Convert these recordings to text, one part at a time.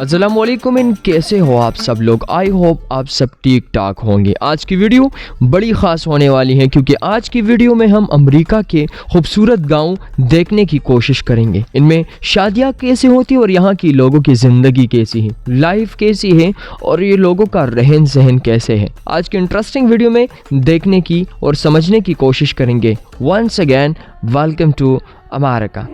अस्सलाम वालेकुम। कैसे हो आप सब लोग? आई होप आप सब ठीक ठाक होंगे। आज की वीडियो बड़ी ख़ास होने वाली है क्योंकि आज की वीडियो में हम अमेरिका के खूबसूरत गांव देखने की कोशिश करेंगे। इनमें शादियां कैसे होती और यहाँ की लोगों की ज़िंदगी कैसी है, लाइफ कैसी है और ये लोगों का रहन सहन कैसे है। आज की इंटरेस्टिंग वीडियो में देखने की और समझने की कोशिश करेंगे। Once again welcome to America.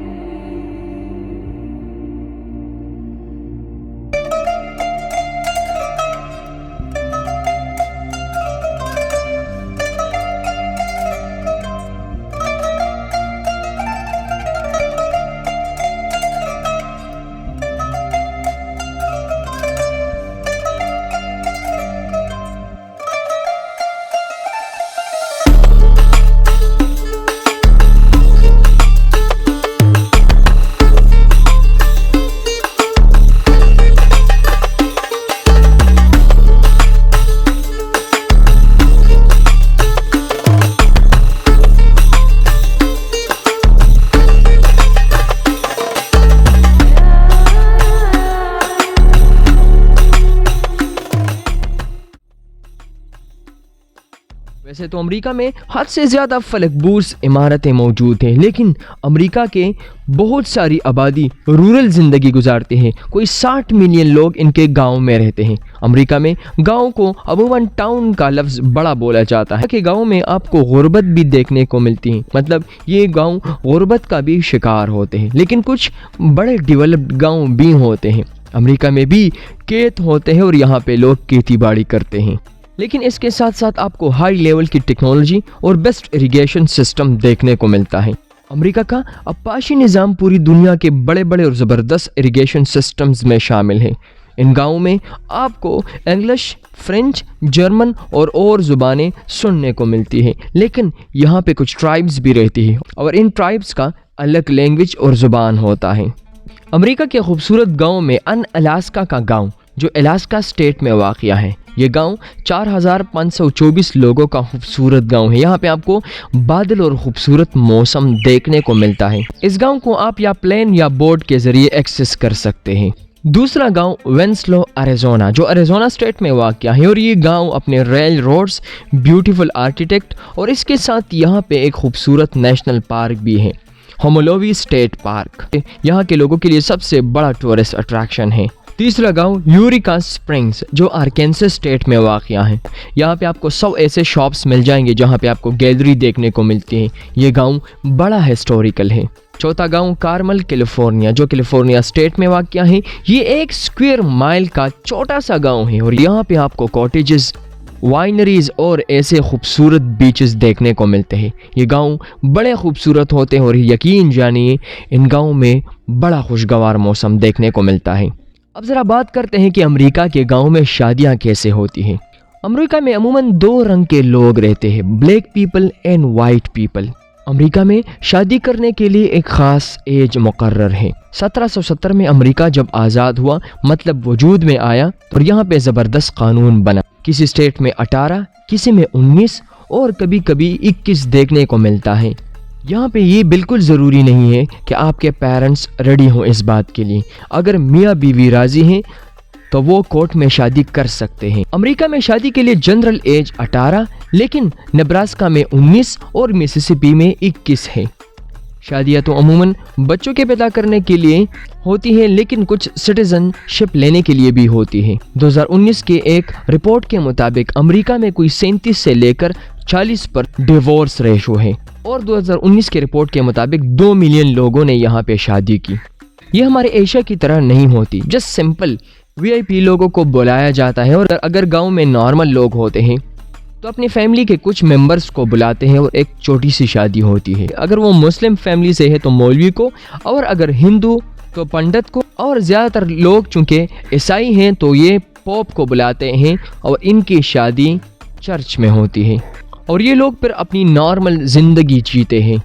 वैसे तो अमेरिका में हद से ज़्यादा फलकबूस इमारतें मौजूद हैं, लेकिन अमेरिका के बहुत सारी आबादी रूरल ज़िंदगी गुजारते हैं। कोई 60 मिलियन लोग इनके गांव में रहते हैं। अमेरिका में गांव को अमूमन टाउन का लफ्ज़ बड़ा बोला जाता है कि गांव में आपको गुर्बत भी देखने को मिलती है, मतलब ये गांव गुर्बत का भी शिकार होते हैं। लेकिन कुछ बड़े डेवलप्ड गाँव भी होते हैं। अमेरिका में भी खेत होते हैं और यहाँ पे लोग खेती बाड़ी करते हैं, लेकिन इसके साथ साथ आपको हाई लेवल की टेक्नोलॉजी और बेस्ट इरिगेशन सिस्टम देखने को मिलता है। अमेरिका का अपाशी निज़ाम पूरी दुनिया के बड़े बड़े और ज़बरदस्त इरिगेशन सिस्टम्स में शामिल है। इन गाँवों में आपको इंग्लिश, फ्रेंच, जर्मन और ज़ुबानें सुनने को मिलती हैं, लेकिन यहाँ पे कुछ ट्राइब्स भी रहती हैं और इन ट्राइब्स का अलग लैंग्वेज और ज़ुबान होता है। अमेरिका के खूबसूरत गाँव में अलास्का का गाँव जो अलास्का स्टेट में वाक़या है, ये गांव 4524 लोगों का खूबसूरत गांव है। यहाँ पे आपको बादल और खूबसूरत मौसम देखने को मिलता है। इस गांव को आप या प्लेन या बोट के ज़रिए एक्सेस कर सकते हैं। दूसरा गांव वेंसलो अरिज़ोना जो अरिज़ोना स्टेट में वाक़या है और ये गांव अपने रेल रोड्स, ब्यूटीफुल आर्किटेक्ट और इसके साथ यहाँ पे एक खूबसूरत नेशनल पार्क भी है, होमोलोवी स्टेट पार्क। यहाँ के लोगों के लिए सबसे बड़ा टूरिस्ट अट्रैक्शन है। तीसरा गांव यूरिका स्प्रिंग्स जो आर्कांसस स्टेट में वाक़या है। यहाँ पे आपको 100 ऐसे शॉप्स मिल जाएंगे जहाँ पे आपको गैलरी देखने को मिलती है। ये गांव बड़ा हिस्टोरिकल है। चौथा गांव कार्मल कैलिफोर्निया जो कैलिफोर्निया स्टेट में वाक़या है। ये 1 स्क्वायर माइल का छोटा सा गांव है और यहाँ पे आपको कॉटेजेस, वाइनरीज और ऐसे खूबसूरत बीचेस देखने को मिलते हैं। ये गांव बड़े खूबसूरत होते हैं और यकीन जानिए इन गाँव में बड़ा खुशगवार मौसम देखने को मिलता है। अब ज़रा बात करते हैं कि अमेरिका के गांव में शादियां कैसे होती हैं। अमेरिका में अमूमन 2 रंग के लोग रहते हैं, black people and white people. America में शादी करने के लिए एक ख़ास एज मुकर्रर है। 1770 में अमेरिका जब आज़ाद हुआ, मतलब वजूद में आया, तो यहाँ पे ज़बरदस्त कानून बना। किसी स्टेट में 18, किसी में 19 और कभी कभी 21 देखने को मिलता है। यहाँ पे ये बिल्कुल ज़रूरी नहीं है कि आपके पेरेंट्स रेडी हों इस बात के लिए। अगर मियाँ बीवी राज़ी हैं तो वो कोर्ट में शादी कर सकते हैं। अमेरिका में शादी के लिए जनरल एज 18, लेकिन नेब्रास्का में 19 और मिसिसिपी में 21 है। शादियाँ तो अमूमन बच्चों के पैदा करने के लिए होती हैं, लेकिन कुछ सिटीजनशिप लेने के लिए भी होती है। 2019 के एक रिपोर्ट के मुताबिक अमेरिका में कोई 37 से लेकर 40 पर डिवोर्स रेशो है और 2019 के रिपोर्ट के मुताबिक 2 मिलियन लोगों ने यहाँ पे शादी की। ये हमारे एशिया की तरह नहीं होती। जस्ट सिंपल VIP लोगों को बुलाया जाता है और अगर गांव में नॉर्मल लोग होते हैं तो अपनी फैमिली के कुछ मेंबर्स को बुलाते हैं और एक छोटी सी शादी होती है। अगर वो मुस्लिम फैमिली से है तो मौलवी को, और अगर हिंदू तो पंडित को, और ज़्यादातर लोग चूँकि ईसाई हैं तो ये पोप को बुलाते हैं और इनकी शादी चर्च में होती है और ये लोग फिर अपनी नॉर्मल ज़िंदगी जीते हैं।